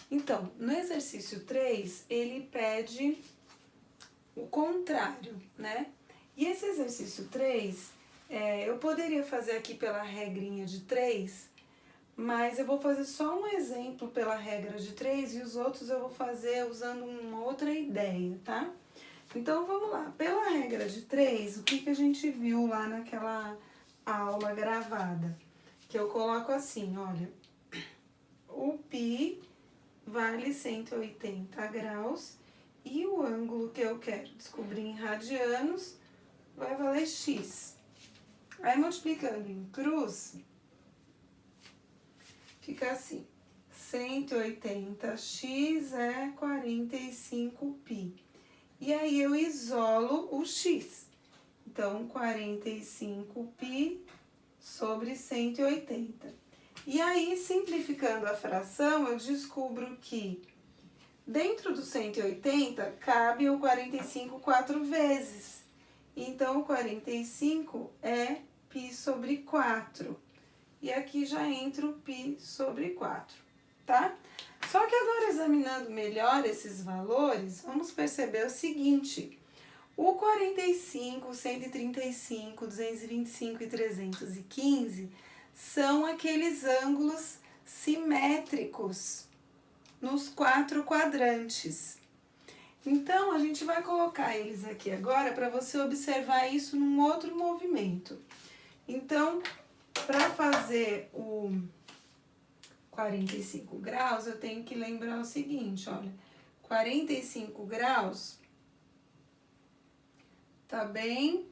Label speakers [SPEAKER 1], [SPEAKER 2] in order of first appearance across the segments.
[SPEAKER 1] Então, no exercício 3, ele pede o contrário, né? E esse exercício 3, eu poderia fazer aqui pela regrinha de 3, mas eu vou fazer só um exemplo pela regra de 3 e os outros eu vou fazer usando uma outra ideia, tá? Então, vamos lá. Pela regra de 3, o que a gente viu lá naquela aula gravada? Que eu coloco assim, olha, o π vale 180 graus e o ângulo que eu quero descobrir em radianos vai valer x. Aí, multiplicando em cruz, fica assim, 180x é 45π. E aí, eu isolo o x. Então, 45π sobre 180. E aí, simplificando a fração, eu descubro que dentro do 180 cabe o 45 4 vezes. Então, o 45 é π sobre 4. E aqui já entra o π sobre 4, tá? Só que agora, examinando melhor esses valores, vamos perceber o seguinte. O 45, 135, 225 e 315 são aqueles ângulos simétricos nos 4 quadrantes. Então, a gente vai colocar eles aqui agora para você observar isso num outro movimento. Então, para fazer o 45 graus, eu tenho que lembrar o seguinte, olha, 45 graus tá bem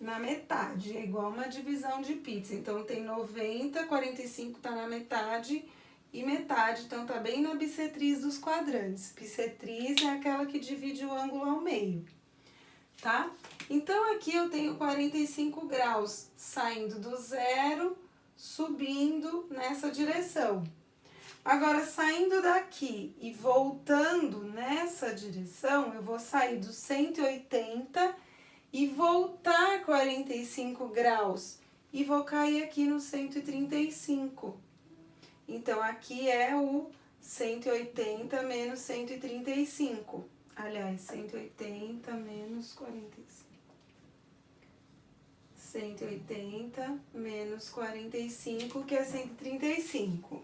[SPEAKER 1] na metade, é igual uma divisão de pizza. Então, tem 90, 45 tá na metade e metade, então tá bem na bissetriz dos quadrantes. Bissetriz é aquela que divide o ângulo ao meio, tá? Então, aqui eu tenho 45 graus saindo do zero, subindo nessa direção. Agora, saindo daqui e voltando nessa direção, eu vou sair do 180 e voltar 45 graus e vou cair aqui no 135. Então, aqui é o 180 menos 135. Aliás, 180 menos 45. 180 menos 45, que é 135.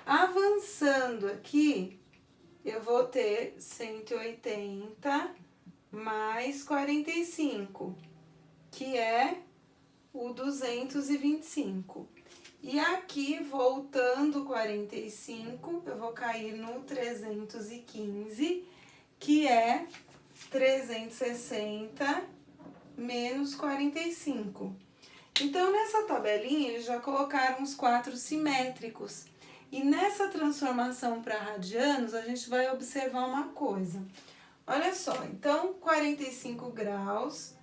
[SPEAKER 1] Avançando aqui, eu vou ter 180 mais 45, que é o 225. E aqui, voltando 45, eu vou cair no 315, que é 360 menos 45. Então, nessa tabelinha, eles já colocaram os 4 simétricos. E nessa transformação para radianos, a gente vai observar uma coisa. Olha só, então, 45 graus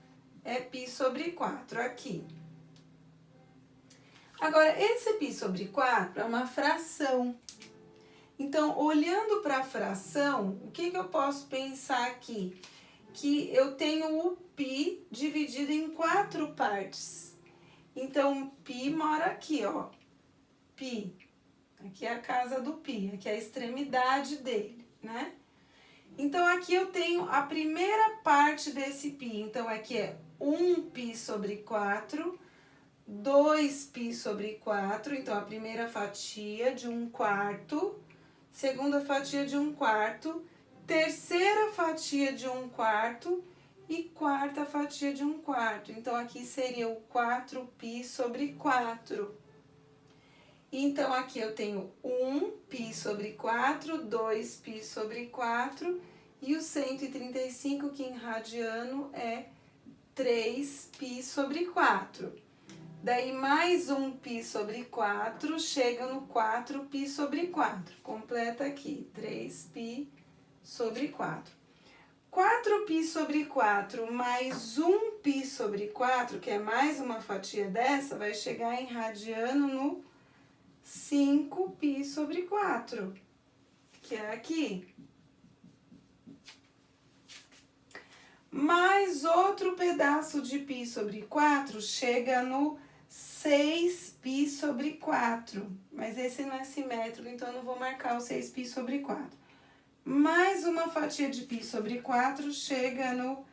[SPEAKER 1] é π sobre 4 aqui. Agora, esse π sobre 4 é uma fração. Então, olhando para a fração, o que eu posso pensar aqui? Que eu tenho o π dividido em 4 partes. Então, π mora aqui, ó. π. Aqui é a casa do π, aqui é a extremidade dele, né? Então, aqui eu tenho a primeira parte desse π. Então, aqui é 1π sobre 4, 2π sobre 4. Então, a primeira fatia de 1/4, segunda fatia de 1/4, terceira fatia de 1/4 e quarta fatia de 1/4. Então, aqui seria o 4π sobre 4. Então, aqui eu tenho 1π sobre 4, 2π sobre 4 e o 135, que em radiano é 3π sobre 4. Daí, mais 1π sobre 4, chega no 4π sobre 4. Completa aqui, 3π sobre 4. 4π sobre 4 mais 1π sobre 4, que é mais uma fatia dessa, vai chegar em radiano no 5π sobre 4, que é aqui. Mais outro pedaço de π sobre 4 chega no 6π sobre 4. Mas esse não é simétrico, então eu não vou marcar o 6π sobre 4. Mais uma fatia de π sobre 4 chega no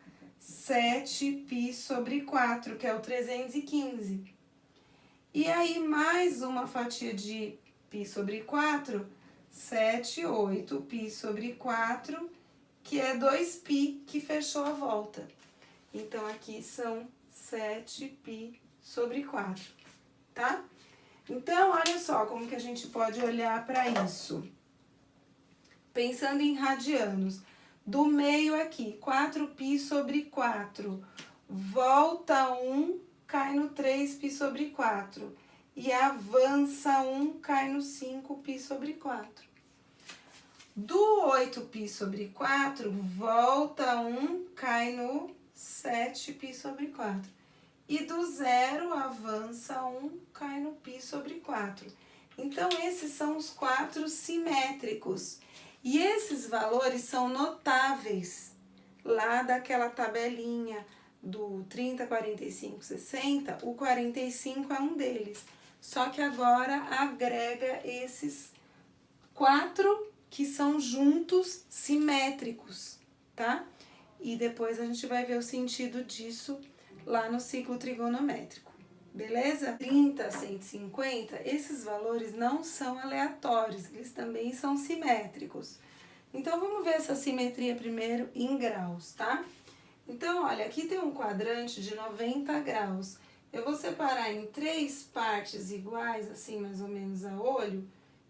[SPEAKER 1] 7π sobre 4, que é o 315. E aí, mais uma fatia de π sobre 4, 7, 8π sobre 4, que é 2π, que fechou a volta. Então, aqui são 7π sobre 4, tá? Então, olha só como que a gente pode olhar para isso. Pensando em radianos, do meio aqui, 4π sobre 4, volta 1, cai no 3π sobre 4. E avança 1, cai no 5π sobre 4. Do 8π sobre 4, volta 1, cai no 7π sobre 4. E do 0, avança 1, cai no π sobre 4. Então, esses são os 4 simétricos. E esses valores são notáveis lá daquela tabelinha do 30, 45, 60, o 45 é um deles. Só que agora agrega esses 4 que são juntos simétricos, tá? E depois a gente vai ver o sentido disso lá no ciclo trigonométrico, beleza? 30, 150, esses valores não são aleatórios, eles também são simétricos. Então, vamos ver essa simetria primeiro em graus, tá? Então, olha, aqui tem um quadrante de 90 graus. Eu vou separar em 3 partes iguais, assim, mais ou menos a olho.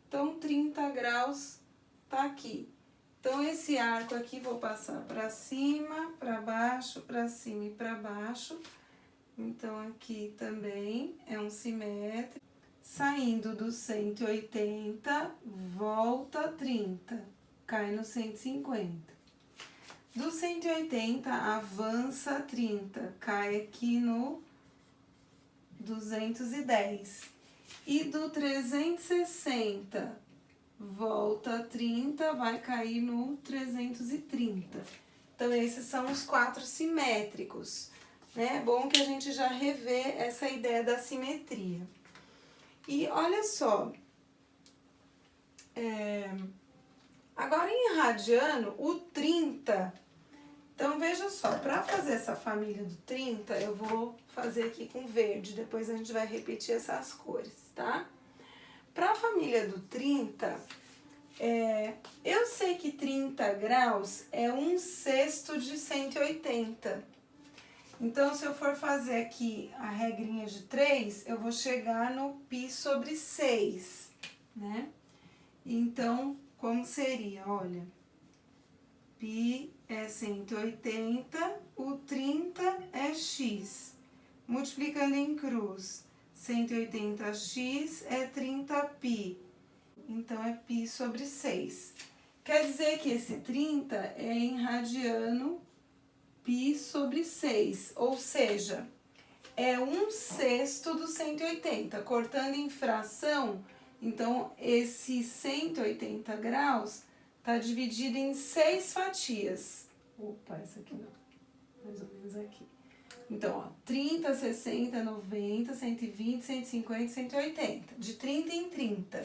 [SPEAKER 1] Então, 30 graus tá aqui. Então, esse arco aqui, vou passar para cima, para baixo, para cima e para baixo. Então, aqui também é um simétrico. Saindo do 180, volta 30, cai no 150. Do 180, avança 30, cai aqui no 210. E do 360, volta 30, vai cair no 330. Então, esses são os 4 simétricos, né? É bom que a gente já revê essa ideia da simetria. E olha só, agora em radiano, o 30, então veja só, para fazer essa família do 30, eu vou fazer aqui com verde, depois a gente vai repetir essas cores, tá? Para a família do 30, eu sei que 30 graus é 1/6 de 180. Então, se eu for fazer aqui a regrinha de 3, eu vou chegar no π sobre 6, né? Então, como seria? Olha, π é 180, o 30 é x. Multiplicando em cruz, 180x é 30π. Então, é π sobre 6. Quer dizer que esse 30 é em radiano π sobre 6, ou seja, é 1/6 do 180. Cortando em fração, então, esse 180 graus está dividido em 6 fatias. Opa, essa aqui não, mais ou menos aqui. Então, ó, 30, 60, 90, 120, 150, 180, de 30 em 30.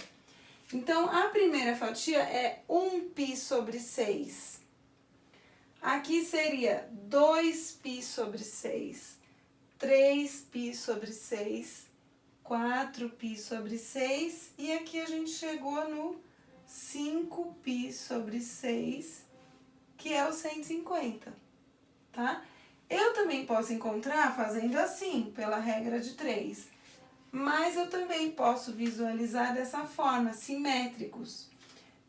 [SPEAKER 1] Então, a primeira fatia é 1π sobre 6. Aqui seria 2π sobre 6, 3π sobre 6, 4π sobre 6, e aqui a gente chegou no 5π sobre 6, que é o 150, tá? Eu também posso encontrar fazendo assim, pela regra de 3, mas eu também posso visualizar dessa forma, simétricos,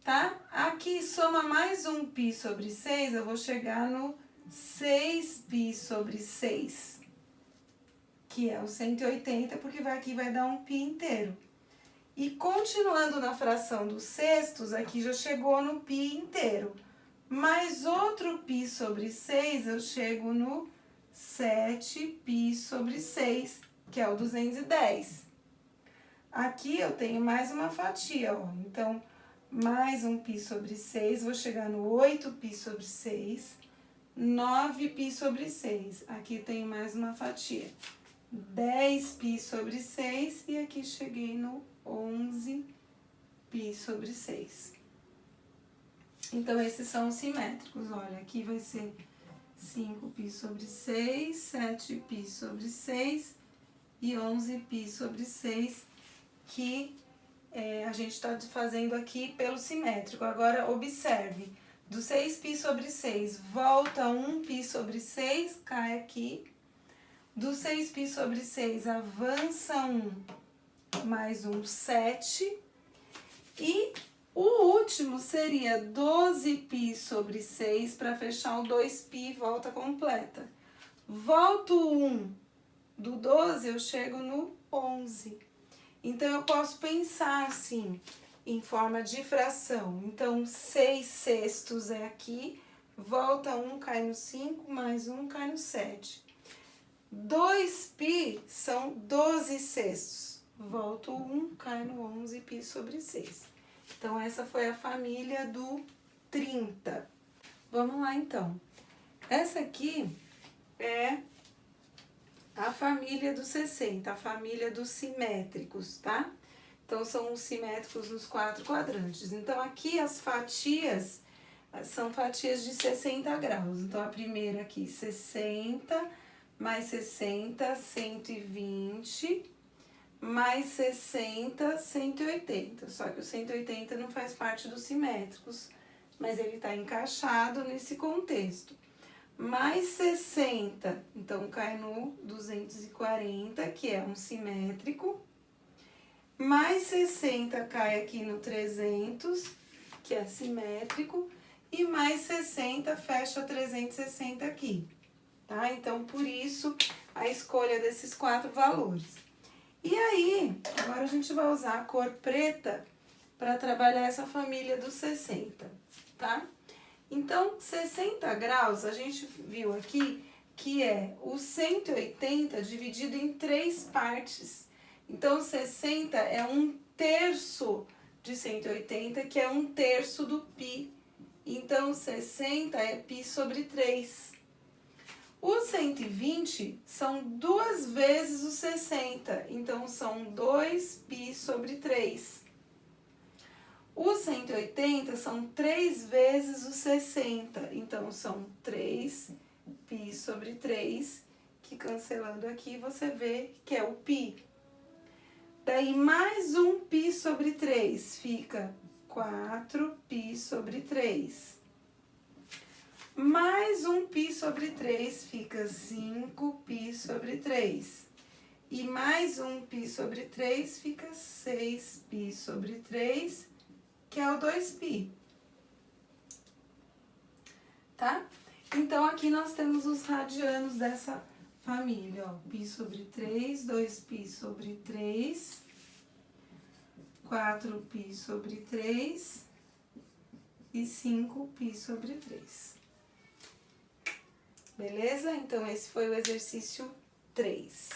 [SPEAKER 1] tá? Aqui soma mais 1π sobre 6, eu vou chegar no 6π sobre 6, que é o 180, porque aqui vai dar um π inteiro. E continuando na fração dos sextos, aqui já chegou no π inteiro. Mais outro π sobre 6, eu chego no 7π sobre 6, que é o 210. Aqui eu tenho mais uma fatia, ó. Então, mais um π sobre 6, vou chegar no 8π sobre 6, 9π sobre 6. Aqui tem mais uma fatia. 10π sobre 6 e aqui cheguei no 11π sobre 6. Então, esses são os simétricos. Olha, aqui vai ser 5π sobre 6, 7π sobre 6 e 11π sobre 6, que a gente está fazendo aqui pelo simétrico. Agora, observe, do 6π sobre 6, volta 1π sobre 6, cai aqui. Do 6π sobre 6, avança 1, mais um 7. E o último seria 12π sobre 6, para fechar o 2π, volta completa. Volto 1 do 12, eu chego no 11. Então, eu posso pensar assim, em forma de fração. Então, 6 sextos é aqui, volta 1, cai no 5, mais 1, cai no 7. 2π são 12 sextos. Volto 1, cai no 11π sobre 6. Então, essa foi a família do 30. Vamos lá, então. Essa aqui é a família do 60, a família dos simétricos, tá? Então, são os simétricos nos 4 quadrantes. Então, aqui as fatias são fatias de 60 graus. Então, a primeira aqui, 60, mais 60, 120, mais 60, 180. Só que o 180 não faz parte dos simétricos, mas ele está encaixado nesse contexto. Mais 60, então cai no 240, que é um simétrico. Mais 60 cai aqui no 300, que é simétrico. E mais 60 fecha 360 aqui, tá? Então, por isso, a escolha desses 4 valores. E aí, agora a gente vai usar a cor preta para trabalhar essa família dos 60, tá? Então, 60 graus, a gente viu aqui que é o 180 dividido em 3 partes. Então, 60 é 1/3 de 180, que é 1/3 do π. Então, 60 é π sobre 3. O 120 são 2 vezes o 60, então são 2π sobre 3. O 180 são 3 vezes o 60, então são 3π sobre 3, que cancelando aqui você vê que é o π. Daí mais 1π sobre 3 fica 4π sobre 3. Mais 1π sobre 3 fica 5π sobre 3. E mais 1π sobre 3 fica 6π sobre 3, que é o 2π. Tá? Então, aqui nós temos os radianos dessa família, ó. π sobre 3, 2π sobre 3, 4π sobre 3 e 5π sobre 3. Beleza? Então, esse foi o exercício 3.